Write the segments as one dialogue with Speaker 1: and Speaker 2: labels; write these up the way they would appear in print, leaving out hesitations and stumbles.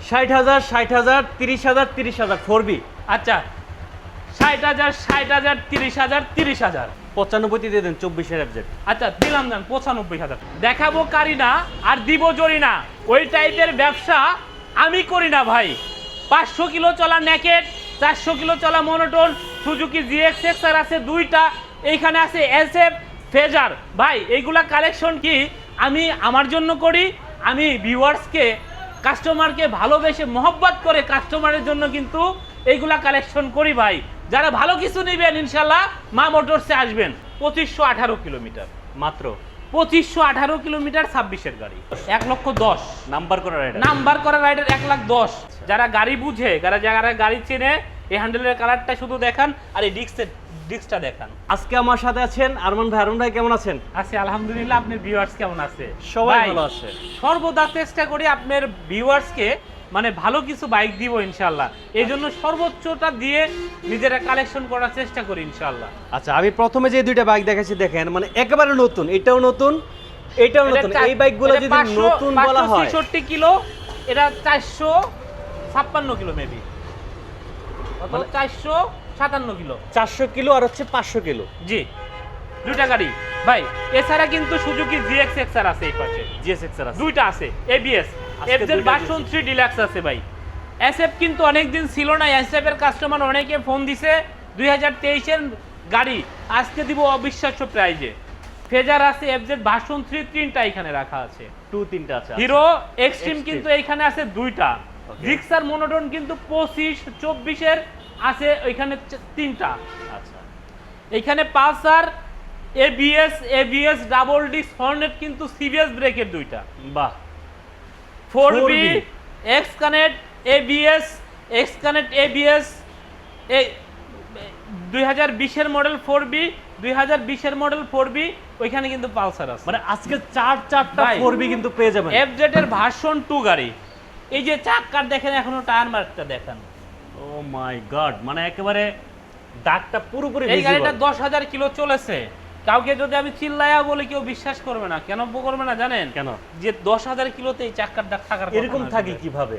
Speaker 1: 60,000 60,000 30,000 30,000 4B।
Speaker 2: আচ্ছা 60,000 60,000 30,000 30,000
Speaker 1: 95 দিয়ে দেন 24 FZ।
Speaker 2: আচ্ছা দিলাম দেন 95,000। দেখাবো কারি না আর দিব জরি না, ওই টাইপের ব্যবসা আমি করি না ভাই। 500 কিলো চলা নেকেট, 400 কিলো চলা মনোটোন, সুজুকি GX-X আছে দুইটা, এইখানে আছে SF ফেজার। ভাই এইগুলা কালেকশন কি আমি আমার জন্য করি, আমি ভিউয়ার্সকে কাস্টমারকে ভালোবেসে মহব্বত করে কাস্টমারের জন্য কিন্তু এইগুলা কালেকশন করি ভাই। যারা ভালো কিছু নেবেন ইনশাল্লাহ মা মোটরসে আসবেন। 2518 কিলোমিটার
Speaker 1: মাত্র
Speaker 2: 2518 কিলোমিটার, 26-এর গাড়ি, 1,10,000
Speaker 1: নাম্বার করা রাইডার।
Speaker 2: নাম্বার করা রাইডার 1,10,000। যারা গাড়ি বুঝে, যারা গাড়ি চেনে, এই হ্যান্ডেলের কালারটা শুধু দেখান আর এই ডিস্কটা দেখান।
Speaker 1: আজকে আমার সাথে আছেন আরমান ভাই। আরমান ভাই কেমন আছেন?
Speaker 2: আছি আলহামদুলিল্লাহ। আপনার ভিউয়ার্স কেমন আছে?
Speaker 1: সবাই
Speaker 2: ভাই,
Speaker 1: ভালো আছে।
Speaker 2: সর্বদা চেষ্টা করি আপনার ভিউয়ার্সকে মানে ভালো কিছু বাইক দিব ইনশাআল্লাহ। এই জন্য সর্বোচ্চটা দিয়ে নিজেরা কালেকশন করার চেষ্টা করি ইনশাআল্লাহ।
Speaker 1: আচ্ছা, আমি প্রথমে যে দুইটা বাইক দেখাচ্ছি দেখেন, মানে একেবারে নতুন, এটাও নতুন এটাও নতুন। এই বাইকগুলো যদি নতুন বলা হয়,
Speaker 2: 566 কিলো, এটা 456 কিলো মেবি,
Speaker 1: মানে
Speaker 2: 457 কিলো,
Speaker 1: 400 কিলো আর হচ্ছে 500 কিলো।
Speaker 2: জি দুইটা গাড়ি ভাই। এছাড়া কিন্তু সুজুকি GX-X আছে, এই পাশে
Speaker 1: GX-X আছে,
Speaker 2: দুইটা আছে, ABS FZ ভার্সন 3 ডিলাক্স আছে ভাই। SF কিন্তু অনেকদিন ছিল না, SF এর কাস্টমার অনেকে ফোন দিছে। 2023 এর গাড়ি আজকে দিব অবিশ্বাস্য প্রাইজে। ফেজার আছে, FZ ভার্সন 3 তিনটা এখানে রাখা আছে,
Speaker 1: 2-3টা আছে।
Speaker 2: হিরো এক্সট্রিম কিন্তু এইখানে আছে দুইটা, জিক্সার মনোটন কিন্তু 25-24 এর আছে ওইখানে তিনটা।
Speaker 1: আচ্ছা,
Speaker 2: এইখানে Pulsar ABS double disc Hornet কিন্তু CBS ব্রেকের দুইটা।
Speaker 1: বাহ।
Speaker 2: 4B X connect ABS, X connect ABS, 2020 এর মডেল 4B, 2020 এর মডেল 4B, ওইখানে কিন্তু পালসার আছে।
Speaker 1: মানে আজকে চারটা 4B কিন্তু পেয়ে যাবেন।
Speaker 2: FZ এর ভার্সন 2 গাড়ি। এই যে চাক্কার দেখেন, এখনো টায়ার মার্কটা দেখেন।
Speaker 1: ও মাই গড, মানে একেবারে দাগটা পুরোপুরি
Speaker 2: এই গাড়িটা
Speaker 1: ভিজিবল।
Speaker 2: 10,000 কিলো চলেছে। কাউকে যদি আমি চিল্লায়া বলি কেউ বিশ্বাস করবে না। কেন করবে না জানেন?
Speaker 1: কেন?
Speaker 2: যে 10,000 কিলোতে এই চাক্কার দাগ থাকার কথা
Speaker 1: এরকম
Speaker 2: না
Speaker 1: থাকে
Speaker 2: আসলে।
Speaker 1: কিভাবে?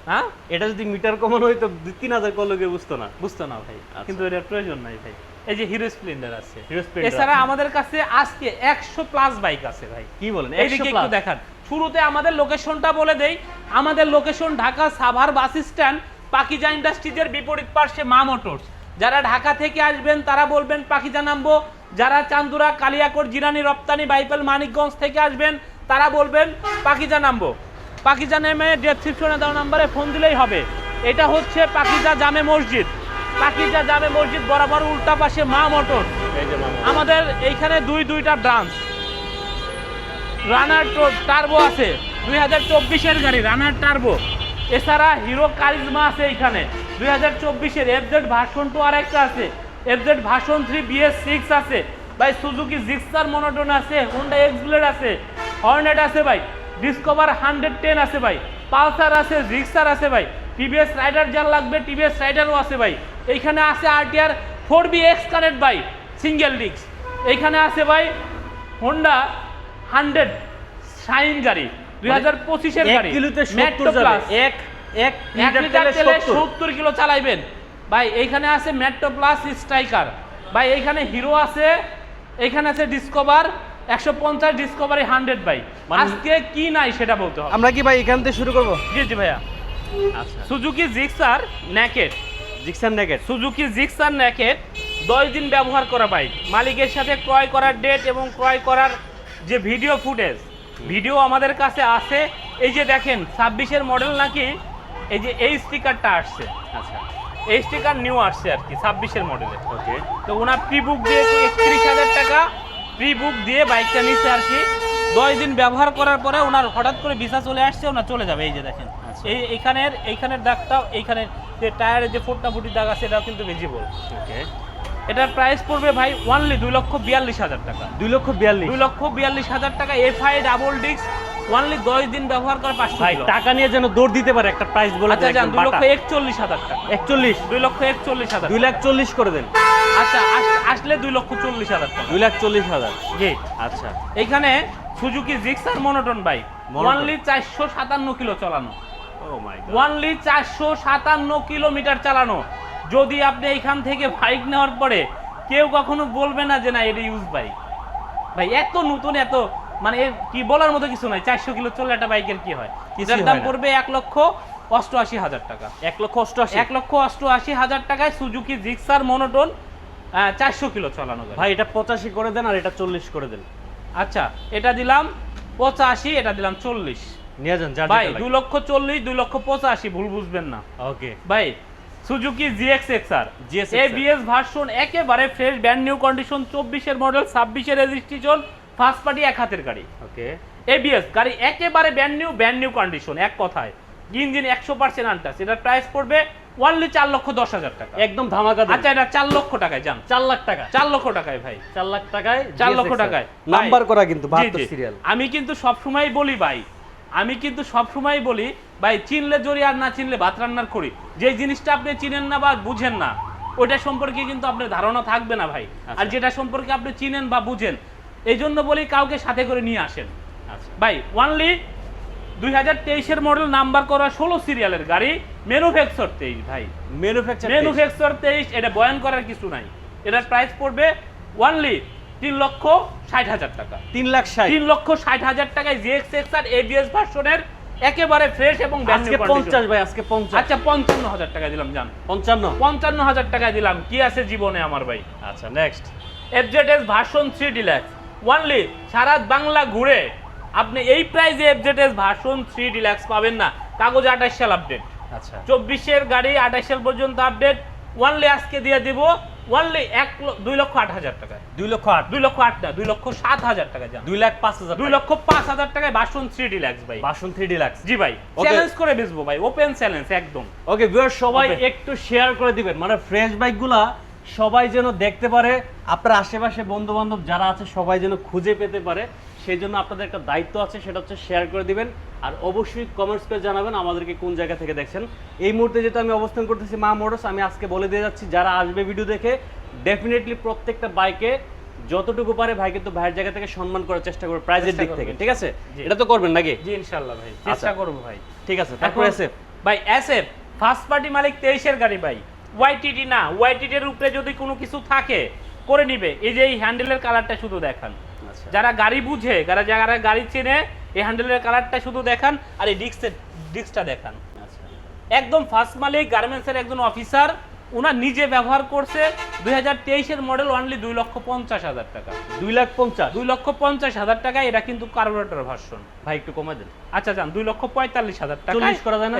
Speaker 2: হ্যাঁ,
Speaker 1: এটা যদি মিটার কমানো হইতো 2-3,000 করলে কেউ বুঝতো না।
Speaker 2: বুঝতো না ভাই, কিন্তু এটার প্রয়োজন নাই ভাই। এই যে হিরো স্প্লেন্ডার আছে,
Speaker 1: হিরো স্প্লেন্ডার
Speaker 2: এছাড়া
Speaker 1: আছে।
Speaker 2: আমাদের কাছে আজকে 100 প্লাস বাইক আছে ভাই।
Speaker 1: কি বলেন?
Speaker 2: এইদিকে একটু দেখান। শুরুতে আমাদের লোকেশনটা বলে দেই। আমাদের location Dhaka Savar bus stand, Pakiza ইন্ডাস্ট্রিজের বিপরীত পাশে মা মোটরস। যারা ঢাকা থেকে আসবেন তারা বলবেন পাকিজা নামবো। যারা চান্দুরা, কালিয়াকোট, জিরানি, রপ্তানি, বাইপেল, মানিকগঞ্জ থেকে আসবেন তারা বলবেন পাকিজা নামবো। পাকিজা নেমে ডেসক্রিপশনে দেওয়া নাম্বারে ফোন দিলেই হবে। এটা হচ্ছে পাকিজা জামে মসজিদ। পাকিজা জামে মসজিদ বরাবর উল্টা পাশে মা মোটর।
Speaker 1: এই যে মামা,
Speaker 2: আমাদের এইখানে দুইটা ব্রাঞ্চ। রানার টার্বো আছে, 2024 এর গাড়ি রানার টার্বো। এছাড়া হিরো কারিজমা আছে এইখানে 2024 এর। FZ ভার্সন 2 আর একটা আছে, FZ ভার্সন 3 BS6 আছে ভাই। সুজুকি জিক্সার মনোটন আছে, হোন্ডা এক্সব্লেড আছে, হর্নেট আছে ভাই, ডিসকভার 110 আছে ভাই, পালসার আছে, জিক্সার আছে ভাই, TVS রাইডার যার লাগবে TVS রাইডারও আছে ভাই। এইখানে আছে RTR 4B X কানেক্ট ভাই, সিঙ্গেল ডিস্ক। এইখানে আছে ভাই হোন্ডা 100 শাইন গাড়ি, 2025 এর গাড়ি,
Speaker 1: 1 কিলোতে 70
Speaker 2: মেট্রো
Speaker 1: যাবে।
Speaker 2: প্লাস।
Speaker 1: 1
Speaker 2: লিটার তেলে 70 কিলো চালাইবেন ভাই। এইখানে আছে মেট্রো প্লাস স্ট্রাইকার ভাই। এইখানে হিরো আছে, এইখানে আছে ডিসকভার 150, ডিসকভারি 100 ভাই। আজকে কি নাই সেটা বলতে হবে।
Speaker 1: আমরা কি ভাই এখান থেকে শুরু করব?
Speaker 2: জি ভাইয়া।
Speaker 1: আচ্ছা,
Speaker 2: Suzuki Gixxer naked,
Speaker 1: Gixxer naked.
Speaker 2: Suzuki Gixxer naked 10 দিন ব্যবহার করা বাইক। মালিকের সাথে ক্রয় করার ডেট এবং ক্রয় করার যে ভিডিও ফুটেজ, ভিডিও আমাদের কাছে আছে। এই যে দেখেন 26 এর মডেল নাকি, এই যে এই স্টিকারটা আসছে।
Speaker 1: আচ্ছা,
Speaker 2: এই স্টিকার নিউ আসছে আর কি 26 এর মডেলে।
Speaker 1: ওকে।
Speaker 2: তো ওনার প্রি বুক দিয়ে 31,000 টাকা প্রি বুক দিয়ে বাইকটা নিচ্ছে আর কি। 10 দিন ব্যবহার করার পরে ওনার হঠাৎ করে ভিসা চলে আসছে, ওনার চলে যাবে। এই যে দেখেন এইখানের দাগটা, এইখানের যে টায়ারের যে ফুটি দাগ আছে এটাও কিন্তু ভিজিবল।
Speaker 1: ওকে।
Speaker 2: এটার প্রাইস পড়বে ভাই অনলি 2,42,000 টাকা।
Speaker 1: 2,42,000
Speaker 2: 2,42,000 টাকা। FI ডাবল ডিস্ক, অনলি 10 দিন ব্যবহার করে 500
Speaker 1: ভাই
Speaker 2: কিলো।
Speaker 1: টাকা নিয়ে যেন দৌড় দিতে পারে, একটা প্রাইস বলে
Speaker 2: আচ্ছা
Speaker 1: দেন।
Speaker 2: জান 2,41,000 টাকা।
Speaker 1: 41,
Speaker 2: 2,41,000,
Speaker 1: 2,40,000 করে দেন।
Speaker 2: আচ্ছা আসলে 2,40,000 টাকা।
Speaker 1: 2,40,000।
Speaker 2: জি।
Speaker 1: আচ্ছা,
Speaker 2: এইখানে Suzuki Gixxer monotone bike,
Speaker 1: monotone.
Speaker 2: Only 457 kilo চালানো।
Speaker 1: ও মাই গড,
Speaker 2: ওনলি 457 কিলোমিটার চালানো। যদি আপনি এইখান থেকে বাইক নেওয়ার পরে কেউ কখনো বলবে না যে না এটা ইউজ বাইক। ভাই এত নতুন, এত মানে এর কি বলার মতো কিছু নাই। 400 কিলো চললে একটা বাইকের কি হয়? এটার দাম পড়বে 1,88,000 টাকা।
Speaker 1: 1,88,000
Speaker 2: 1,88,000 টাকায় সুজুকি জিক্সার মনোটোন 400 কিলো চালানো গাড়ি।
Speaker 1: ভাই এটা 85 করে দেন আর এটা 40 করে দেন।
Speaker 2: আচ্ছা এটা দিলাম 85, এটা দিলাম 40।
Speaker 1: নিয়ে যান যার
Speaker 2: ভাই
Speaker 1: যেটা লাগে।
Speaker 2: 2,40,000, 2,85,000, ভুল বুঝবেন না।
Speaker 1: ওকে
Speaker 2: ভাই সুজুকি জিএক্সএক্সআর
Speaker 1: GSXR
Speaker 2: এবিএস ভার্সন একেবারে ফ্রেশ, ব্র্যান্ড নিউ কন্ডিশন, 24 এর মডেল, 26 এর রেজিস্ট্রেশন, ফার্স্ট পার্টি, এক হাতের গাড়ি।
Speaker 1: ওকে
Speaker 2: এবিএস গাড়ি একেবারে ব্র্যান্ড নিউ কন্ডিশন, এক কথায় ইঞ্জিন 100% আনটাচ। এটার প্রাইস পড়বে ওনলি 4,10,000 টাকা।
Speaker 1: একদম ধামাকা দেন।
Speaker 2: আচ্ছা এটা 4 লক্ষ টাকায় যান।
Speaker 1: 4 লাখ টাকা,
Speaker 2: 4 লক্ষ টাকায় ভাই,
Speaker 1: 4 লাখ টাকায়
Speaker 2: 4 লক্ষ টাকায়
Speaker 1: নাম্বার করা কিন্তু
Speaker 2: জি,
Speaker 1: 72
Speaker 2: জি।
Speaker 1: সিরিয়াল।
Speaker 2: আমি কিন্তু সবসময় বলি ভাই, আমি কিন্তু সবসময় বলি ভাই, চিনলে জড়ি আর না চিনলে ভাত রান্নার করি। যে জিনিসটা আপনি চিনেন না বা বুঝেন না ওইটা সম্পর্কে কিন্তু আপনার ধারণা থাকবে না ভাই। আর যেটা সম্পর্কে আপনি চিনেন বা বুঝেন, এই জন্য বলি কাউকে সাথে করে নিয়ে আসেন।
Speaker 1: আচ্ছা
Speaker 2: ভাই ওনলি 2023 এর মডেল, নাম্বার করা 16 সিরিয়ালের গাড়ি, ম্যানুফ্যাকচার 23 ভাই, ম্যানুফ্যাকচার 23। এটা বয়ান করার কিছু নাই। এটার প্রাইস পড়বে ওনলি 3,60,000 টাকা।
Speaker 1: 3,60,000
Speaker 2: 3,60,000 টাকায় জিএক্সএক্সআর এবিএস ভার্সনের একেবারে ফ্রেশ এবং ব্র্যান্ড
Speaker 1: আজকে
Speaker 2: নিউ
Speaker 1: 50
Speaker 2: কন্ডিশন।
Speaker 1: ভাই, আজকে 50।
Speaker 2: আচ্ছা 55,000 টাকা দিলাম জান। 55,000 টাকা দিলাম। কি আছে জীবনে আমার ভাই?
Speaker 1: আচ্ছা next
Speaker 2: FZS version 3 deluxe only, সারা বাংলা ঘুরে আপনি এই প্রাইসে এফজেডএস ভার্সন 3 ডিলাক্স পাবেন না। কাগজ 28 সাল আপডেট,
Speaker 1: আচ্ছা
Speaker 2: 24 এর গাড়ি 28 সাল পর্যন্ত আপডেট। ওনলি আজকে দিয়ে দিব ওনলি 2,08,000 টাকায়।
Speaker 1: 2,08,000
Speaker 2: 2,08,000 না, 2,07,000 টাকা যান।
Speaker 1: 2,05,000
Speaker 2: 2,05,000 টাকায় ভার্সন 3 ডিলাক্স ভাই।
Speaker 1: Version 3 deluxe.
Speaker 2: জি ভাই,
Speaker 1: Okay.
Speaker 2: চ্যালেঞ্জ করে বেচবো ভাই, ওপেন চ্যালেঞ্জ একদম।
Speaker 1: ওকে ভিউয়ার সবাই
Speaker 2: Okay.
Speaker 1: একটু শেয়ার করে দিবেন, মানে ফ্রেশ বাইকগুলা সবাই যেন দেখতে পারে, আপনার আশেপাশে বন্ধু বান্ধব যারা আছে সবাই যেন খুঁজে পেতে পারে। সেই জন্য আপনাদের একটা দায়িত্ব আছে, সেটা হচ্ছে শেয়ার করে দিবেন। আর অবশ্যই কমেন্টস করে জানাবেন আমাদেরকে কোন জায়গা থেকে দেখছেন। এই মুহূর্তে যেটা আমি অবস্থান করতেছি মা মোটরস, আমি আজকে বলে দিয়ে যাচ্ছি যারা আসবে ভিডিও দেখে ডেফিনেটলি প্রত্যেকটা বাইকে যতটুকু পারে ভাই কিন্তু ভাইয়ের জায়গা থেকে সম্মান করার চেষ্টা করবে প্রাইজের
Speaker 2: চেষ্টা
Speaker 1: দিক থেকে,
Speaker 2: করবেন।
Speaker 1: ঠিক আছে?
Speaker 2: জি।
Speaker 1: এটা তো করবেন নাকি?
Speaker 2: জি ইনশাআল্লাহ ভাই, চেষ্টা করব ভাই।
Speaker 1: ঠিক আছে, তারপর
Speaker 2: এখন
Speaker 1: এসএফ
Speaker 2: ভাই এসএফ ফার্স্ট পার্টি মালিক 23 এর গাড়ি ভাই, ওয়াইটিটি না, ওয়াইটিটি এর উপরে যদি কোনো কিছু থাকে করে নিবে। এই যে এই হ্যান্ডেলের কালারটা শুধু দেখান,
Speaker 1: আচ্ছা
Speaker 2: যারা গাড়ি বুঝে, যারা গাড়ি চেনে, এই হ্যান্ডেলের কালারটা শুধু দেখান আর এই ডিস্কটা দেখান।
Speaker 1: আচ্ছা
Speaker 2: একদম ফার্স্ট মালিক, গার্মেন্টসের একজন অফিসার, ওনার নিজে ব্যবহার করছে। 2023 এর মডেল ওনলি 2,50,000 টাকা।
Speaker 1: 2,50,000
Speaker 2: 2,50,000 টাকা। এটা কিন্তু কার্বোরেটর ভার্সন
Speaker 1: ভাই, একটু কমাই দেন।
Speaker 2: আচ্ছা যান 2,45,000 টাকা।
Speaker 1: 40 করা যায় না?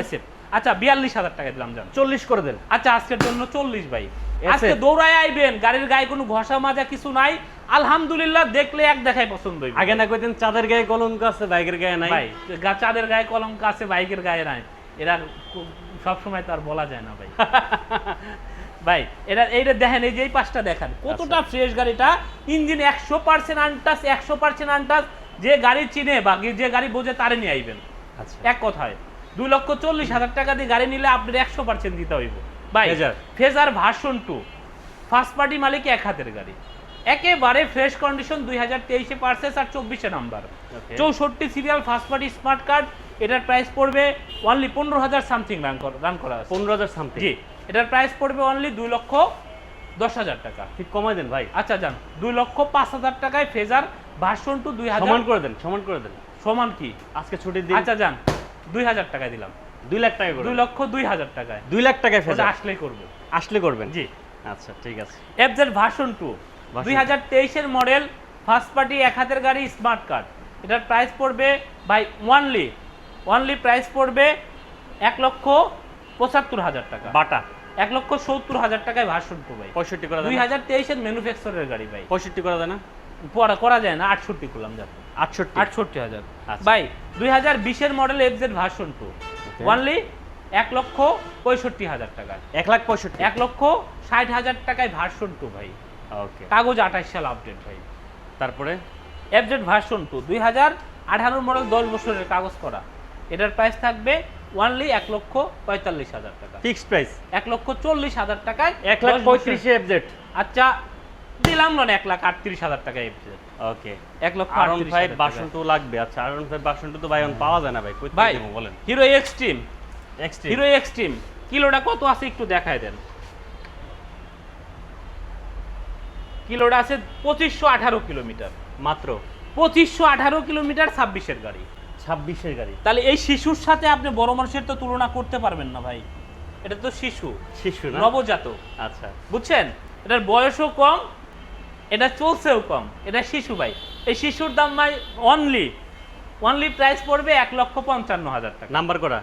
Speaker 2: আচ্ছা 42,000 টাকা দিলাম যান।
Speaker 1: 40 করে দেন।
Speaker 2: আচ্ছা আজকের জন্য 40 ভাই।
Speaker 1: SF
Speaker 2: আজকে দৌড়ায় আইবেন, গাড়ির গায়ে কোনো ঘষা মাজা কিছু নাই। আলহামদুলিল্লাহ, দেখলে এক দেখায় পছন্দ হইবে।
Speaker 1: আগে না কইতেন চাঁদের গায়ে কলঙ্ক আছে, বাইকের গায়ে নাই।
Speaker 2: ভাই চাঁদের গায়ে কলঙ্ক আছে, বাইকের গায়ে নাই। এরা সব সময় তো আর বলা যায় না ভাই। ভাই এইটা দেখেন, এই যে এই পাশটা দেখেন কতটা ফ্রেশ গাড়িটা। Engine 100% untouch, 100% untouch. যে গাড়ি চিনে বা যে গাড়ি বোঝে তারে নিয়ে আইবেন।
Speaker 1: আচ্ছা
Speaker 2: এক কথায় 2,40,000 টাকা দিয়ে গাড়ি নিলে আপনার 100% দিতে হইব ভাই।
Speaker 1: Fazer.
Speaker 2: Fazer version 2 first party মালিক, এক হাতের গাড়ি, একেবারে ফ্রেশ কন্ডিশন, 2023 এ পারচেজ আর 24 number,
Speaker 1: Okay.
Speaker 2: 64 serial, first party smart card. এটার প্রাইস পড়বে অনলি 15,000 সামথিং রান করা আছে।
Speaker 1: 15,000 সামথিং।
Speaker 2: জি, এটার প্রাইস পড়বে অনলি 2,10,000 টাকা।
Speaker 1: ঠিক কমাই দেন ভাই।
Speaker 2: আচ্ছা যান 2,05,000 টাকায় ফেজার ভার্সন 2 2000।
Speaker 1: সমান করে দেন, সমান করে দেন।
Speaker 2: সমান কি?
Speaker 1: আজকে ছুটির দিন।
Speaker 2: আচ্ছা যান 2,000 টাকায় দিলাম।
Speaker 1: 2 লাখ টাকা করে।
Speaker 2: 2,02,000 টাকায়।
Speaker 1: 2 লাখ টাকায়
Speaker 2: ওটা
Speaker 1: ফেজার
Speaker 2: আসলেই করব।
Speaker 1: আসলে করবেন।
Speaker 2: জি।
Speaker 1: আচ্ছা ঠিক আছে।
Speaker 2: এফজেড ভার্সন 2 2023 এর মডেল, ফার্স্ট পার্টি, এক হাতের গাড়ি, স্মার্ট কার্ড। এটার প্রাইস পড়বে ভাই অনলি প্রাইস পড়বে 1,75,000 টাকা।
Speaker 1: বাটা
Speaker 2: 1,70,000 টাকায় ভার্সন 2 ভাই।
Speaker 1: 65 করে দেন।
Speaker 2: 2023 এর ম্যানুফ্যাকচারের গাড়ি ভাই।
Speaker 1: 65 করে দেন না?
Speaker 2: করা যায় না, 68 করলাম যাতে।
Speaker 1: 68
Speaker 2: 68,000
Speaker 1: আচ্ছা।
Speaker 2: ভাই। 2020 এর মডেল এফজেড ভার্সন 2 অনলি 1,65,000 টাকায়।
Speaker 1: 1,65,000
Speaker 2: 1,60,000 টাকায় ভার্সন 2 ভাই।
Speaker 1: ওকে।
Speaker 2: কাগজ 28 সাল আপডেট ভাই।
Speaker 1: তারপরে
Speaker 2: এফজেড ভার্সন 2 2018 মডেল, 10 বছরের কাগজ করা। এটার প্রাইস থাকবে অনলি 1,45,000 টাকা।
Speaker 1: ফিক্সড প্রাইস
Speaker 2: 1,40,000 টাকায়
Speaker 1: 1,35,000 এ এফজেড।
Speaker 2: আচ্ছা দিলাম না 1,38,000 টাকা এফজেড।
Speaker 1: ওকে।
Speaker 2: 1,38,000
Speaker 1: R15 ভার্সন 2 লাগবে। আচ্ছা R15 ভার্সন 2 তো ভাই এখন পাওয়া যায় না ভাই, কই
Speaker 2: ভাই
Speaker 1: থেকে দেব বলেন?
Speaker 2: Hero Xtreme
Speaker 1: Xtreme
Speaker 2: Hero Xtreme কিলোটা কত আছে একটু দেখায় দেন। কিলোটা আছে 2518 কিলোমিটার,
Speaker 1: মাত্র
Speaker 2: 2518 কিলোমিটার, 26-এর গাড়ি।
Speaker 1: 26-এর গাড়ি।
Speaker 2: তাহলে এই শিশুর সাথে আপনি বড় মানুষের তো তুলনা করতে পারবেন না ভাই, এটা তো শিশু,
Speaker 1: শিশু না?
Speaker 2: নবজাতক।
Speaker 1: আচ্ছা,
Speaker 2: বুঝছেন, এটার বয়সও কম, এটা চলছেও কম, এটা শিশু ভাই। এই শিশুর দাম ভাই অনলি প্রাইস পড়বে 1,55,000 টাকা।
Speaker 1: নাম্বার করা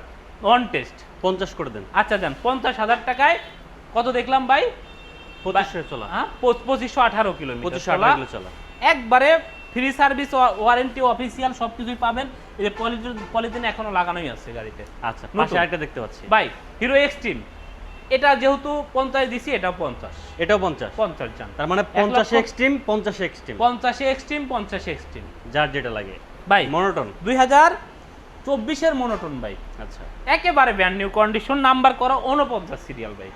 Speaker 2: অন টেস্ট
Speaker 1: 50 করে দেন।
Speaker 2: আচ্ছা যান, 50,000 টাকায় কত দেখলাম ভাই?
Speaker 1: 2500 চলা।
Speaker 2: হ্যাঁ, 2518 কিলোমিটার
Speaker 1: 2518 কিলো চলা।
Speaker 2: একবারে ফ্রি সার্ভিস, ওয়ারেন্টি, অফিসিয়াল সবকিছুই পাবেন। এই যে পলিথিন এখনো লাগানোই আছে গাড়িতে।
Speaker 1: আচ্ছা, পাশে আরেকটা দেখতে পাচ্ছি
Speaker 2: ভাই হিরো এক্সট্রিম, এটা যেহেতু 50 দিছি, এটাও 50,
Speaker 1: এটাও 50।
Speaker 2: 50 জান,
Speaker 1: তার মানে 50 এক্সট্রিম 50 এক্সট্রিম
Speaker 2: 50 এক্সট্রিম 50 এক্সট্রিম
Speaker 1: যার যেটা লাগে
Speaker 2: ভাই।
Speaker 1: মনোটন
Speaker 2: 2024-এর মনোটন ভাই,
Speaker 1: আচ্ছা,
Speaker 2: একেবারে ব্র্যান্ড নিউ কন্ডিশন, নাম্বার করা 49 সিরিয়াল ভাই।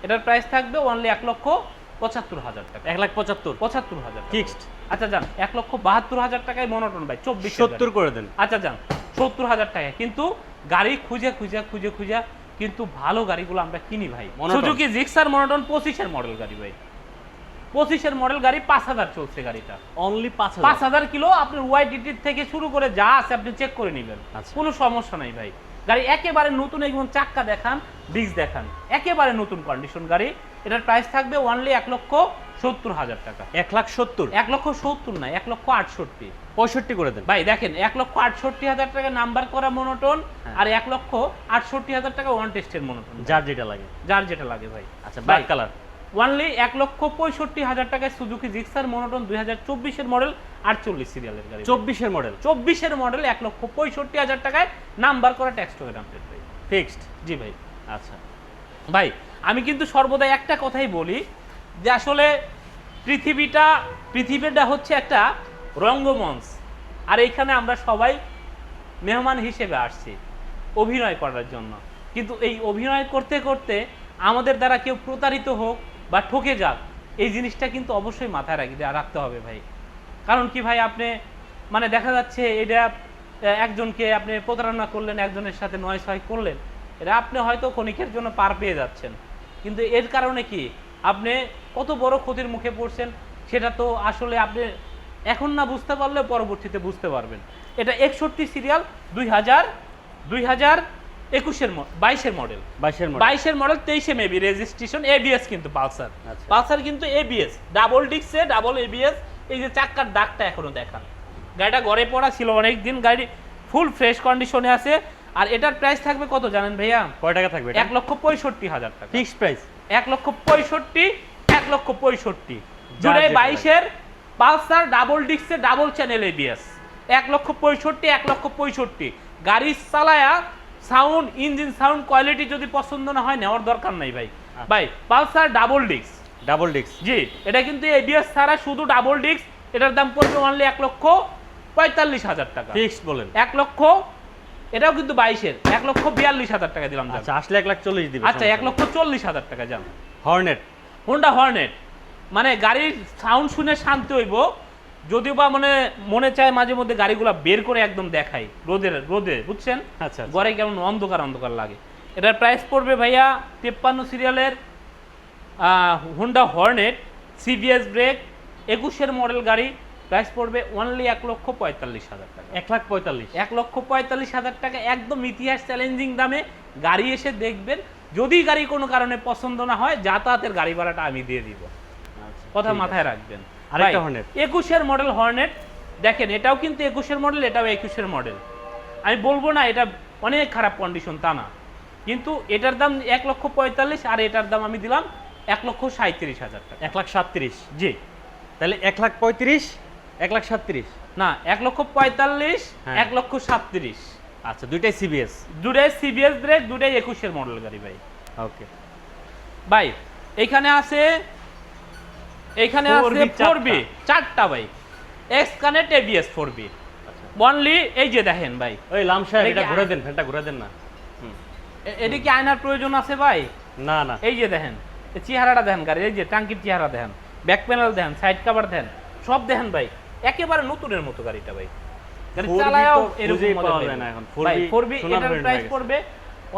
Speaker 2: এটার প্রাইস থাকবে অনলি 1,75,000 টাকা।
Speaker 1: 1,75,000
Speaker 2: ফিক্সড। আচ্ছা যান, 1,72,000 টাকায় মনোটন ভাই, 24
Speaker 1: 70 করে দেন।
Speaker 2: আচ্ছা যান, 70,000 টাকা। কিন্তু গাড়ি খুঁজে কিন্তু ভালো গাড়িগুলো আমরা কিনি ভাই।
Speaker 1: Monoton।
Speaker 2: সুজুকি জিক্সার মনোটন 25-এর মডেল গাড়ি ভাই, 25-এর মডেল গাড়ি, 5,000 চলছে গাড়িটা।
Speaker 1: অনলি 5,000।
Speaker 2: 5,000 কিলো, আপনি ওয়াইডিটি থেকে শুরু করে যা আছে আপনি চেক করে নেবেন,
Speaker 1: আচ্ছা।
Speaker 2: কোনো সমস্যা নাই ভাই। গাড়ি একেবারে নতুন, একদম চাক্কা দেখান, ডিস্ক দেখান, একেবারে নতুন কন্ডিশন গাড়ি। এটার প্রাইস থাকবে অনলি 1,70,000 টাকা।
Speaker 1: 1,70,000
Speaker 2: 1,70,000 না, 1,68,000
Speaker 1: 65 করে দেন
Speaker 2: ভাই। দেখেন, 1,68,000 টাকা নাম্বার করা মনোটন,
Speaker 1: হ্যাঁ।
Speaker 2: আর 1,68,000 টাকা ওয়ান টেস্টের মনোটন,
Speaker 1: যার যেটা লাগে।
Speaker 2: যার যেটা লাগে ভাই।
Speaker 1: আচ্ছা, ব্ল্যাক কালার
Speaker 2: অনলি 1,65,000 টাকায় সুজুকি জিক্সার মনোটন 2024-এর মডেল, 48 সিরিয়ালের গাড়ি,
Speaker 1: 24-এর মডেল।
Speaker 2: 24-এর মডেল, 1,65,000 টাকায় নাম্বার করা, ট্যাক্স টোকেন আপডেট ভাই।
Speaker 1: ফিক্সড।
Speaker 2: জি ভাই।
Speaker 1: আচ্ছা
Speaker 2: ভাই আমি কিন্তু সর্বদা একটা কথাই বলি, যে আসলে পৃথিবীটা হচ্ছে একটা রঙ্গমঞ্চ, আর এইখানে আমরা সবাই মেহমান হিসেবে আসছি অভিনয় করার জন্য। কিন্তু এই অভিনয় করতে করতে আমাদের দ্বারা কেউ প্রতারিত হোক বা ঠকে যাক, এই জিনিসটা কিন্তু অবশ্যই মাথায় রাখতে হবে ভাই। কারণ কি ভাই, আপনি মানে দেখা যাচ্ছে এটা একজনকে আপনি প্রতারণা করলেন, একজনের সাথে 9-6 করলেন, এটা আপনি হয়তো ক্ষণিকের জন্য পার পেয়ে যাচ্ছেন, কিন্তু এর কারণে কি আপনি কত বড় ক্ষতির মুখে পড়ছেন সেটা তো আসলে আপনি এখন না বুঝতে পারলে পরবর্তীতে বুঝতে পারবেন। এটা 61 সিরিয়াল, 2021-এর 22-এর মডেল, 22-এর মডেল, 23-এ মেবি রেজিস্ট্রেশন, এবিএস কিন্তু পালসার।
Speaker 1: আচ্ছা।
Speaker 2: পালসার কিন্তু এবিএস, ডাবল ডিস্কে, ডাবল এবিএস। এই যে চাক্কার দাগটা এখনো দেখান, গাড়িটা ঘরে পড়া ছিল অনেক দিন, গাড়ি ফুল ফ্রেশ কন্ডিশনে আছে। আর এটার প্রাইস থাকবে কত জানেন ভাইয়া?
Speaker 1: কয় টাকা থাকবে?
Speaker 2: 1,65,000 টাকা
Speaker 1: ফিক্সড প্রাইস।
Speaker 2: 1,65,000 জুড়ে 22-এর পালসার, ডাবল ডিস্কে, ডাবল চ্যানেল এবিএস, 1,65,000 গাড়ি চালায়া সাউন্ড, ইঞ্জিন সাউন্ড কোয়ালিটি যদি পছন্দ না হয়, নেওয়ার দরকার নাই ভাই। ভাই পালসার ডাবল ডিস্ক, জি, এটা কিন্তু এবিএস ছাড়া শুধু ডাবল ডিস্ক, এটার দাম পড়বে অনলি 1,45,000 টাকা।
Speaker 1: ফিক্সড বলেন।
Speaker 2: 1 লক্ষ, এটাও কিন্তু 22-এর, 1,42,000 টাকা দিলাম।
Speaker 1: আচ্ছা, আসলে 1,40,000 দিবেন।
Speaker 2: আচ্ছা, 1,40,000 টাকা যান।
Speaker 1: হর্নেট,
Speaker 2: হোন্ডা হর্নেট, মানে গাড়ির সাউন্ড শুনে শান্তি হইব, যদিও বা মানে মনে চায় মাঝে মধ্যে গাড়িগুলো বের করে একদম দেখাই রোদে, বুঝছেন?
Speaker 1: আচ্ছা,
Speaker 2: ঘরে কেমন অন্ধকার লাগে। এটার প্রাইস পড়বে ভাইয়া 53 সিরিয়ালের হোন্ডা হর্নেট, সিবিএস ব্রেক, 21-এর মডেল গাড়ি, প্রাইস পড়বে অনলি 1,45,000 টাকা।
Speaker 1: 1,45,000
Speaker 2: 1,45,000 টাকা, একদম ইতিহাস চ্যালেঞ্জিং দামে গাড়ি এসে দেখবেন। যদি গাড়ি কোনো কারণে পছন্দ না হয়, যাতায়াতের গাড়ি ভাড়াটা আমি দিয়ে দিব, কথা মাথায় রাখবেন।
Speaker 1: আরেকটা হর্নেট,
Speaker 2: 21-এর মডেল হর্নেট, দেখেন এটাও কিন্তু 21-এর মডেল, এটাও 21-এর মডেল। আমি বলবো না এটা অনেক খারাপ কন্ডিশন, তা না, কিন্তু এটার দাম 1,45,000, আর এটার দাম আমি দিলাম 1,37,000 টাকা।
Speaker 1: 1,37,000
Speaker 2: জি,
Speaker 1: তাহলে 1,35,000 1,37,000
Speaker 2: না, 1,45,000
Speaker 1: হ্যাঁ।
Speaker 2: 1,37,000।
Speaker 1: আচ্ছা, দুইটাই সিবিএস,
Speaker 2: দুটাই সিবিএস ব্রেক, দুটাই 21-এর মডেল গাড়ি ভাই।
Speaker 1: ওকে
Speaker 2: ভাই এইখানে আছে 4B, 4টা ভাই, x connect ABS 4B only. এই যে দেখেন ভাই,
Speaker 1: ওই লাম সাহেব, এটা ঘুরে দেন, ফ্যানটা ঘুরে দেন না।
Speaker 2: এদিকে আয়নার প্রয়োজন আছে ভাই?
Speaker 1: না না,
Speaker 2: এই যে দেখেন, এই চেহারাটা দেখেন গাড়ি, এই যে টাঙ্কির চেহারা দেখেন, ব্যাক প্যানেল দেখেন, সাইড কভার দেখেন, সব দেখেন ভাই, একেবারে নতুনের মতো গাড়িটা ভাই। গাড়ি চালায়ও এরকম মজা পাবেন না এখন। 4B এটার প্রাইস পড়বে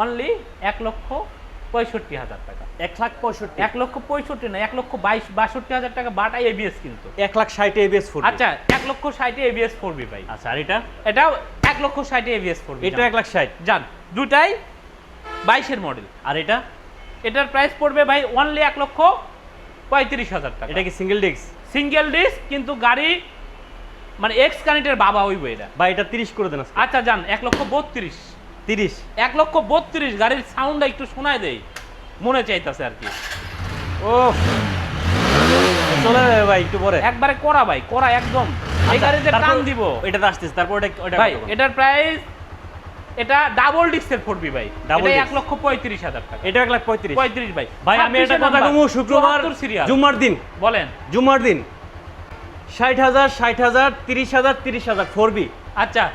Speaker 2: অনলি 1,65,000 টাকা।
Speaker 1: 1,65,000
Speaker 2: 1,65,000 না, 1,62,000 টাকা বাটাই এবিএস কিন্তু।
Speaker 1: 1,60,000 ABS 4B।
Speaker 2: আচ্ছা 1,60,000 এবিএস 4B ভাই।
Speaker 1: আচ্ছা আর এটা?
Speaker 2: এটাও 1,60,000 এবিএস 4B।
Speaker 1: এটা 1,60,000
Speaker 2: জান, দুটাই 22 এর মডেল।
Speaker 1: আর এটা?
Speaker 2: এটার প্রাইস পড়বে ভাই অনলি 1,35,000 টাকা।
Speaker 1: এটা কি সিঙ্গেল ডিস্ক?
Speaker 2: সিঙ্গেল ডিস্ক, কিন্তু গাড়ি মানে এক্স কানেক্টের বাবা হইব এটা।
Speaker 1: ভাই এটা 30 করে দেন আজকে।
Speaker 2: আচ্ছা জান, 1,32,000।
Speaker 1: 30?
Speaker 2: 1,32,000 গাড়ির সাউন্ডটা একটু শোনায় দেই, মনে চাইতাছে আর কি।
Speaker 1: ও চলে যাবে ভাই একটু পরে।
Speaker 2: একবারে করা ভাই, করা একদম। এই
Speaker 1: আচ্ছা,
Speaker 2: গাড়িতে
Speaker 1: তারপর
Speaker 2: টান দিব।
Speaker 1: এটা তো আসতেছে, তারপর ওটা
Speaker 2: ভাই এটার প্রাইস, এটা ডাবল ডিস্কের 4B ভাই।
Speaker 1: Double
Speaker 2: এটা
Speaker 1: disc।
Speaker 2: 1,35,000 টাকা।
Speaker 1: এটা 1,35,000।
Speaker 2: 35 ভাই।
Speaker 1: ভাই আমি এটা কথা কমু শুক্রবার
Speaker 2: সিরিয়াল
Speaker 1: জুম্মার দিন,
Speaker 2: বলেন।
Speaker 1: জুম্মার দিন 60,000 60,000 30,000 30,000 4B।
Speaker 2: আচ্ছা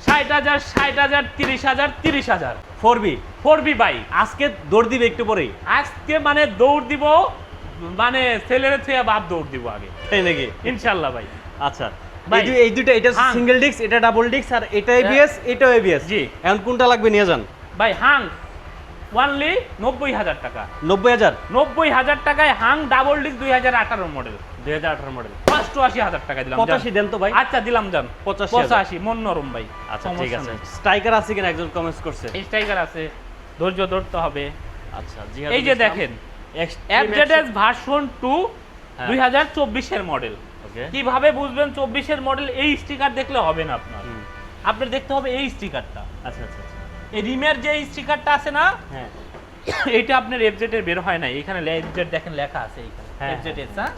Speaker 2: 60,000 60,000 30,000 30,000
Speaker 1: 4B
Speaker 2: 4B ভাই।
Speaker 1: আজকে দৌড় দিবে একটু পরেই।
Speaker 2: আজকে মানে দৌড় দিব, মানে ছেলের থেকে বাপ দৌড় দিব আগে,
Speaker 1: তাই নাকি?
Speaker 2: ইনশাআল্লাহ ভাই।
Speaker 1: আচ্ছা
Speaker 2: ভাই,
Speaker 1: এই দুইটা, এটা
Speaker 2: হাং।
Speaker 1: সিঙ্গেল ডিস্ক, এটা ডাবল ডিস্ক, আর এটা এবিএস, এটাও এবিএস।
Speaker 2: জি।
Speaker 1: এখন কোনটা লাগবে নিয়ে যান।
Speaker 2: ভাই হাং অনলি 90,000 টাকা।
Speaker 1: 90,000?
Speaker 2: 90,000 টাকায় Hang double disc 2018 model.
Speaker 1: 2018 model.
Speaker 2: 85,000 টাকা দিলাম।
Speaker 1: 85 দেন তো ভাই।
Speaker 2: আচ্ছা দিলাম জান
Speaker 1: 85,000
Speaker 2: মন নরম ভাই।
Speaker 1: আচ্ছা ঠিক আছে। স্ট্রাইকার আছে কিনা একজন কমেন্টস করছে।
Speaker 2: স্ট্রাইকার আছে, ধৈর্য ধরতে হবে।
Speaker 1: আচ্ছা
Speaker 2: এই যে দেখেন এফজেডএস ভার্সন 2 2024 এর মডেল।
Speaker 1: ওকে
Speaker 2: কিভাবে বুঝবেন 24 এর মডেল? এই স্টিকার দেখলে হবে না আপনার, আপনার দেখতে হবে এই স্টিকারটা।
Speaker 1: আচ্ছা আচ্ছা আচ্ছা।
Speaker 2: এই রিমের যে স্টিকারটা আছে না,
Speaker 1: হ্যাঁ
Speaker 2: এটা আপনার এফজেড এর বের হয় নাই। এখানে এফজেড দেখেন লেখা আছে এইখানে
Speaker 1: হ্যাঁ,
Speaker 2: এফজেড এস। হ্যাঁ,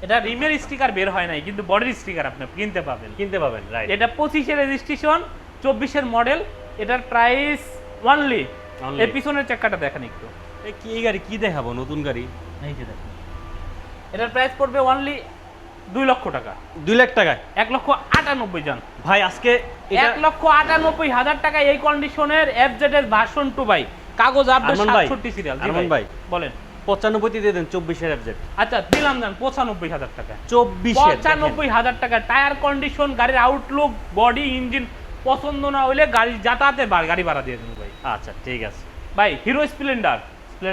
Speaker 2: এটা রিমের স্টিকার বের হয় নাই, কিন্তু বডির স্টিকার আপনি কিনতে পাবেন।
Speaker 1: কিনতে পাবেন, রাইট।
Speaker 2: এটা 25 এর রেজিস্ট্রেশন, 24 এর মডেল। এটার প্রাইস অনলি, এর পিছনের চাকাটা দেখেন একটু।
Speaker 1: কি এই গাড়ি কি দেখাবো, নতুন গাড়ি?
Speaker 2: এই যে দেখেন, এটার প্রাইস পড়বে অনলি 2 লক্ষ টাকা।
Speaker 1: 2 লাখ টাকায়?
Speaker 2: 1,98,000 জান
Speaker 1: ভাই আজকে এটা
Speaker 2: 1,98,000 টাকা এই কন্ডিশনের এফজেডএস ভার্সন 2 ভাই। কাগজ আপডেট
Speaker 1: আরমান ভাই,
Speaker 2: 67 সিরিয়াল। জি
Speaker 1: আরমান ভাই
Speaker 2: বলেন।
Speaker 1: 95 দিয়ে দেন 24 এর এফজেড।
Speaker 2: আচ্ছা দিলাম জান 95,000 টাকা।
Speaker 1: 24 এর
Speaker 2: 95,000 টাকা। টায়ার কন্ডিশন, গাড়ির আউটলুক, বডি, ইঞ্জিন পছন্দ না হইলে গাড়ির যাতায়াতের গাড়ি ভাড়া দিয়ে দেবো ভাই।
Speaker 1: আচ্ছা ঠিক আছে
Speaker 2: ভাই হিরো স্প্লেন্ডার,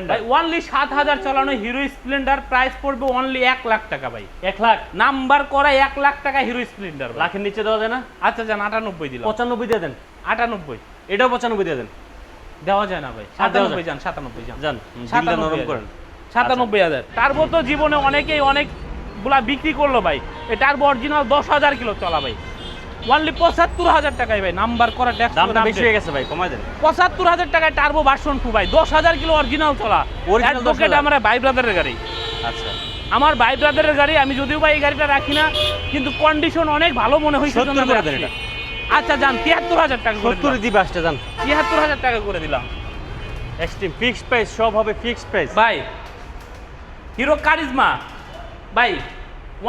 Speaker 2: ভাই অনলি 7,000 চালানো হিরো স্প্লেন্ডার, প্রাইস পড়বে অনলি 1 লাখ টাকা ভাই।
Speaker 1: 1 লাখ
Speaker 2: নাম্বার করা 1 লাখ টাকা হিরো স্প্লেন্ডার।
Speaker 1: লাখের নিচে দেওয়া যায় না?
Speaker 2: আচ্ছা জান 98 দিলাম।
Speaker 1: 95 দিয়ে দেন।
Speaker 2: 98
Speaker 1: এটাও 95 দিয়ে দেন।
Speaker 2: দেওয়া যায় না ভাই।
Speaker 1: আর দেওয়া
Speaker 2: 97 যান 97 যান
Speaker 1: জান দিলটা নরম করেন।
Speaker 2: 97,000। টার্বো তো জীবনে অনেকেই অনেকগুলা বিক্রি করলো ভাই। এই টার্বো অরিজিনাল 10,000 কিলো চলা ভাই। অনলি 75,000 টাকায় ভাই, নাম্বার করা ট্যাক্স
Speaker 1: দামটা বেশি হয়ে গেছে ভাই, কমায় দেন।
Speaker 2: 75,000 টাকায় টার্বো ভার্সন 2 ভাই, 10,000 কিলো অরিজিনাল চলা।
Speaker 1: Original
Speaker 2: অ্যাডভোকেট
Speaker 1: 10,000
Speaker 2: আমার ভাই ব্রাদারের গাড়ি।
Speaker 1: আচ্ছা
Speaker 2: আমার ভাই ব্রাদারের গাড়ি। আমি যদিও ভাই এই গাড়িটা রাখি না, কিন্তু কন্ডিশন অনেক ভালো মনে হয়েছে।
Speaker 1: 70 করে দেন এটা।
Speaker 2: আচ্ছা জান 73,000 টাকা করে
Speaker 1: 70 দিবে আসতে জান।
Speaker 2: 73,000 টাকা করে দিলাম
Speaker 1: এক্সট্রিম ফিক্সড প্রাইস, সব হবে ফিক্সড প্রাইস
Speaker 2: ভাই। হিরো কারিজমা ভাই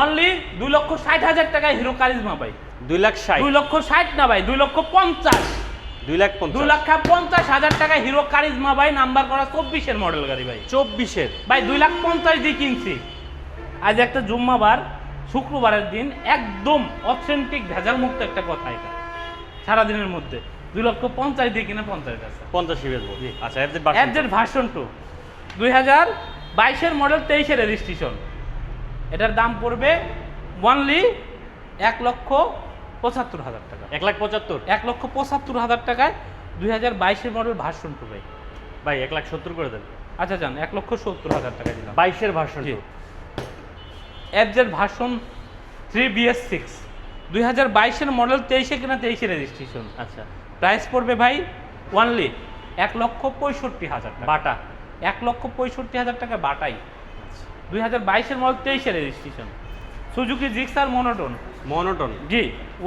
Speaker 2: অনলি 2,60,000 টাকায় হিরো কারিজমা ভাই।
Speaker 1: 2 লাখ 60,
Speaker 2: 2,60,000 না ভাই, 2,50,000।
Speaker 1: 2 লাখ 50,
Speaker 2: 2,50,000 টাকায় হিরো কারিজমা ভাই, নাম্বার করা 24 এর মডেল গাড়ি ভাই।
Speaker 1: 24 এর
Speaker 2: ভাই 2,50,000 দিয়ে কিনছি। আজ একটা জুম্মাবার, শুক্রবারের দিন, একদম অথেন্টিক ভেজাল মুক্ত একটা কথা এটা। সারাদিনের মধ্যে 2,50,000 দিয়ে কিনে 50 আছে।
Speaker 1: 85 বেচবো। আচ্ছা
Speaker 2: এফজেড ভার্সন 2 2022 এর মডেল, 23 এর রেজিস্ট্রেশন। এটার দাম পড়বে অনলি 1,75,000 টাকা।
Speaker 1: 1,75,000
Speaker 2: 1,75,000 টাকায় 2022 এর মডেল ভার্সন 2 ভাই।
Speaker 1: ভাই 1,70,000 করে দেন।
Speaker 2: আচ্ছা জান 1,70,000 টাকা দিলাম।
Speaker 1: 22 এর ভার্সন।
Speaker 2: এফজেড ভার্সন 3 BS6 2022 এর মডেল, 23 এ কিনা 23 এর রেজিস্ট্রেশন।
Speaker 1: আচ্ছা
Speaker 2: প্রাইস পড়বে ভাই অনলি 1,65,000 টাকা।
Speaker 1: বাটা
Speaker 2: 1,65,000 টাকা বাটাই। 2022 এর মডেল, 23 এর registration. Suzuki Gixxer monotone.
Speaker 1: Monotone
Speaker 2: জি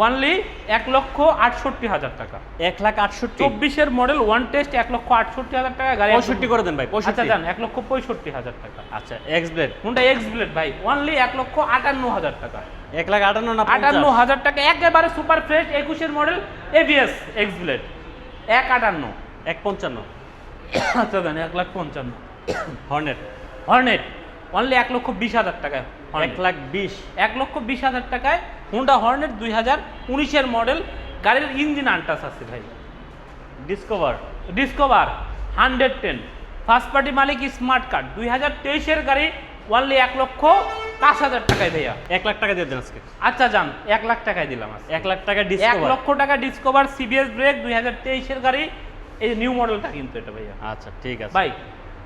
Speaker 2: অনলি 1,68,000 টাকা।
Speaker 1: 1,68,000।
Speaker 2: 24 এর মডেল, ওয়ান টেস্ট, 1,68,000 টাকা গাড়ি।
Speaker 1: 65 করে দেন ভাই, 65।
Speaker 2: আচ্ছা জান 1,65,000 টাকা।
Speaker 1: আচ্ছা এক্স ব্লেড,
Speaker 2: কোনটা এক্স ব্লেড ভাই? অনলি 1,58,000 টাকা।
Speaker 1: 1,58,000 না 50?
Speaker 2: 58,000 টাকা একেবারে সুপার ফ্রেশ 21 এর মডেল এবিএস এক্স ব্লেড। 1,58,000।
Speaker 1: 1,55,000।
Speaker 2: আচ্ছা জান 1,55,000।
Speaker 1: হর্নেট
Speaker 2: হর্নেট অনলি 1,20,000 টাকায়।
Speaker 1: 1,20,000।
Speaker 2: 1,20,000 টাকায় হুন্ডা হর্নেট 2019 এর মডেল। গাড়ির ইঞ্জিন আনটাস আছে ভাই।
Speaker 1: ডিসকভার
Speaker 2: ডিসকভার 110 ফার্স্ট পার্টি মালিক স্মার্ট কার্ড 2023-এর গাড়ি ওনলি 1,05,000 টাকায় ভাইয়া।
Speaker 1: 1 লাখ টাকা দিয়ে দেন আজকে।
Speaker 2: আচ্ছা যান 1 লাখ টাকায় দিলাম আজকে।
Speaker 1: 1 লাখ টাকা
Speaker 2: 1
Speaker 1: ডিসকভার।
Speaker 2: লক্ষ টাকা ডিসকভার সিবিএস ব্রেক 2023-এর গাড়ি, এই নিউ মডেলটা কিন্তু এটা ভাইয়া।
Speaker 1: আচ্ছা ঠিক আছে
Speaker 2: ভাই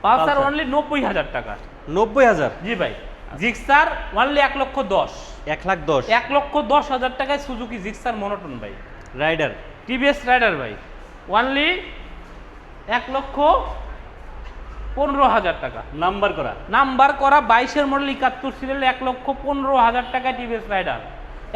Speaker 2: পালসার
Speaker 1: Pulsar।
Speaker 2: অনলি 90,000 টাকা।
Speaker 1: 90,000।
Speaker 2: জি ভাই। Gixxer only 1,10,000।
Speaker 1: 1,10,000
Speaker 2: 1,10,000 টাকায় সুজুকি জিক্সার মনোটন ভাই।
Speaker 1: রাইডার।
Speaker 2: টিভিএস রাইডার ভাই অনলি 1,15,000 টাকা।
Speaker 1: নাম্বার করা।
Speaker 2: নাম্বার করা 22-এর মডেল 71 সিরিয়াল 1,15,000 টাকা টিভিএস রাইডার।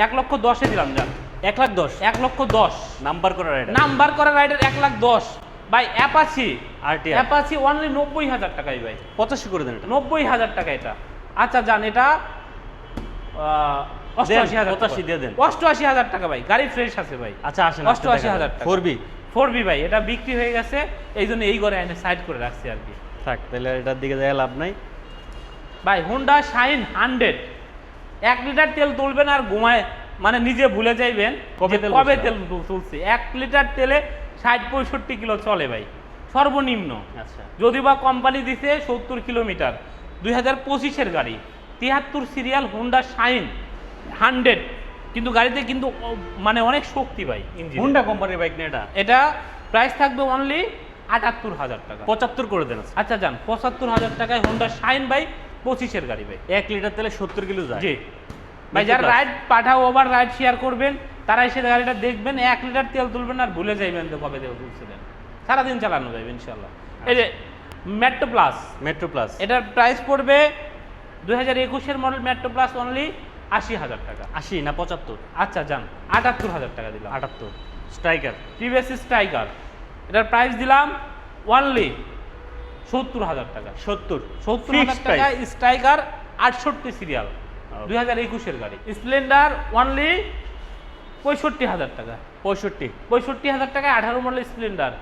Speaker 2: 1,10,000-এ দিলাম যান।
Speaker 1: 1,10,000
Speaker 2: 1,10,000
Speaker 1: নাম্বার করা রাইডার।
Speaker 2: নাম্বার করা রাইডার 1,10,000 ভাই। অ্যাপাচি
Speaker 1: আরটিআর
Speaker 2: অ্যাপাচি অনলি 90,000 টাকাই ভাই।
Speaker 1: 85 করে দেন এটা।
Speaker 2: 90,000 টাকা এটা। আচ্ছা যান এটা 88,000
Speaker 1: 85 দিয়ে দেন।
Speaker 2: 88,000 টাকা ভাই। গাড়ি ফ্রেশ আছে ভাই।
Speaker 1: আচ্ছা আসেন
Speaker 2: 88,000 টাকা।
Speaker 1: 4B
Speaker 2: 4B ভাই এটা বিক্রি হয়ে গেছে, এই জন্য এই ঘরে এনে সাইড করে রাখছি আর কি।
Speaker 1: থাক তাহলে এটার দিকে যায় লাভ নাই।
Speaker 2: ভাই হোন্ডা শাইন 100 1 লিটার তেল তুলবেন আর ঘুমায় মানে নিজে ভুলে যাইবেন
Speaker 1: কবে
Speaker 2: যে
Speaker 1: তেল
Speaker 2: কবে
Speaker 1: তুলছে।
Speaker 2: তেল তুলছি। 1 লিটার তেলে 60-65 কিলো চলে ভাই সর্বনিম্ন।
Speaker 1: আচ্ছা
Speaker 2: যদি বা কোম্পানি দিছে 70 কিলোমিটার। 2025-এর গাড়ি 73 সিরিয়াল হোন্ডা শাইন 100, কিন্তু গাড়িতে কিন্তু মানে অনেক শক্তি ভাই ইঞ্জিন।
Speaker 1: হোন্ডা কোম্পানির বাইক না এটা।
Speaker 2: এটা প্রাইস থাকবে অনলি 78,000 টাকা।
Speaker 1: 75 করে দেন আজকে।
Speaker 2: আচ্ছা যান 75,000 টাকায় হোন্ডা শাইন ভাই 25-এর গাড়ি ভাই।
Speaker 1: 1 লিটার তেলে 70 কিলো যায়।
Speaker 2: জি ভাই যারা
Speaker 1: Plus।
Speaker 2: রাইড পাঠাও ওভার রাইড শেয়ার করবেন তারা এসে গাড়িটা দেখবেন, 1 লিটার তেল তুলবেন আর ভুলে যাইবেন তো কবে তেল তুলছিলেন। সারাদিন চালানো যাবে ইনশাল্লাহ। এই যে মেট্রো প্লাস,
Speaker 1: মেট্রো প্লাস
Speaker 2: এটার প্রাইস পড়বে 2021-এর মডেল মেট্রো প্লাস অনলি 80,000 টাকা।
Speaker 1: 80 না 75?
Speaker 2: আচ্ছা যান 78,000 টাকা দিলাম।
Speaker 1: 78 স্ট্রাইকার।
Speaker 2: টিভিএস স্ট্রাইকার এটার প্রাইস দিলাম অনলি 70,000 টাকা। 70,000 টাকা স্ট্রাইকার 68 সিরিয়াল 2021-এর গাড়ি। স্প্লেন্ডার অনলি 65,000 টাকা। 65,000 টাকায় 18 মডেল স্প্লেন্ডার।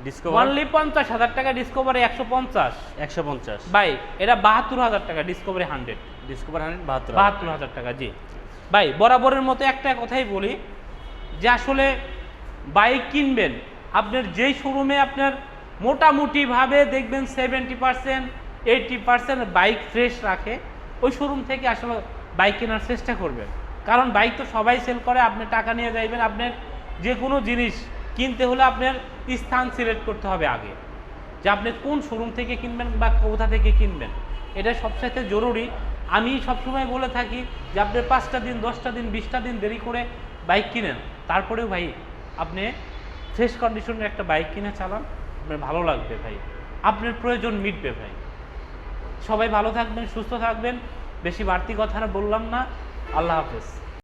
Speaker 1: ডিসকভার
Speaker 2: অনলি 50,000 টাকা ডিসকভারি 150
Speaker 1: 150।
Speaker 2: ভাই এটা 72,000 টাকা ডিসকভারি 100।
Speaker 1: ডিসকভার 172
Speaker 2: 72,000 টাকা জি ভাই। বরাবরের মতো একটা কথাই বলি যে আসলে বাইক কিনবেন আপনার যেই শোরুমে আপনার মোটামুটিভাবে দেখবেন 70% 80% বাইক ফ্রেশ রাখে, ওই শোরুম থেকে আসলে বাইক কেনার চেষ্টা করবেন। কারণ বাইক তো সবাই সেল করে, আপনি টাকা নিয়ে যাইবেন। আপনার যে কোনো জিনিস কিনতে হলে আপনার স্থান সিলেক্ট করতে হবে আগে, যে আপনি কোন শোরুম থেকে কিনবেন বা কোথা থেকে কিনবেন, এটা সবচাইতে জরুরি। আমি সবসময় বলে থাকি যে আপনি 5টা দিন 10টা দিন 20টা দিন দেরি করে বাইক কিনেন, তারপরেও ভাই আপনি ফ্রেশ কন্ডিশনের একটা বাইক কিনে চালান, আপনার ভালো লাগবে ভাই, আপনার প্রয়োজন মিটবে ভাই। সবাই ভালো থাকবেন, সুস্থ থাকবেন। বেশি বাড়তি কথা বললাম না। আল্লাহ হাফেজ।